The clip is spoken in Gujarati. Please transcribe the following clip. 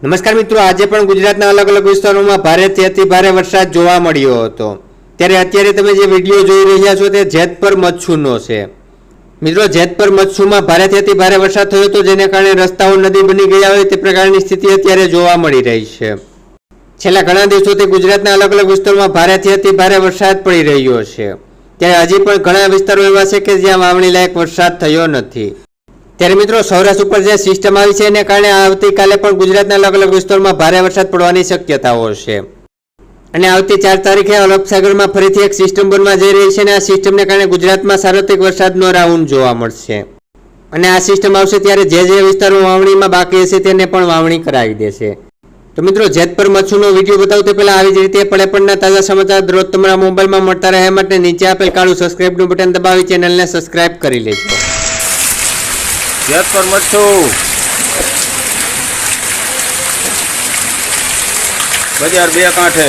નમસ્કાર મિત્રો, આજે પણ ગુજરાતના અલગ અલગ વિસ્તારોમાં ભારેથી અતિ ભારે વરસાદ જોવા મળ્યો હતો। ત્યારે અત્યારે તમે જે વિડીયો જોઈ રહ્યા છો તે જેતપર મચ્છુનો છે। મિત્રો, જેતપર મચ્છુમાં ભારેથી અતિ ભારે વરસાદ થયો હતો, જેને કારણે રસ્તાઓ નદી બની ગયા હોય તે પ્રકારની સ્થિતિ અત્યારે જોવા મળી રહી છે। છેલ્લા ઘણા દિવસોથી ગુજરાતના અલગ અલગ વિસ્તારોમાં ભારેથી અતિ ભારે વરસાદ પડી રહ્યો છે। ત્યારે હજી પણ ઘણા વિસ્તારો એવા છે કે જ્યાં વાવણી લાયક વરસાદ થયો નથી। ત્યારે મિત્રો, સૌરાષ્ટ્ર ઉપર જે સિસ્ટમ આવી છે એને કારણે આવતીકાલે પણ ગુજરાતના અલગ અલગ વિસ્તારોમાં ભારે વરસાદ પડવાની શક્યતાઓ છે। અને આવતી 4 તારીખે અરબસાગરમાં ફરીથી એક સિસ્ટમ બનવા જઈ રહી છે અને આ સિસ્ટમને કારણે ગુજરાતમાં સાર્વત્રિક વરસાદનો રાઉન્ડ જોવા મળશે। અને આ સિસ્ટમ આવશે ત્યારે જે વિસ્તારો વાવણીમાં બાકી હશે તેને પણ વાવણી કરાવી દેશે। તો મિત્રો, જેતપર મચ્છુનો વિડીયો બતાવતા પહેલા આવી જ રીતે પડેપણના તાજા સમાચાર દરરોજ તમારા મોબાઈલમાં મળતા રહે માટે નીચે આપેલ કાળું સબસ્ક્રાઇબનું બટન દબાવી ચેનલને સબસ્ક્રાઇબ કરી લેજો। જેતપર મચ્છુ બજાર 2 કાંઠે।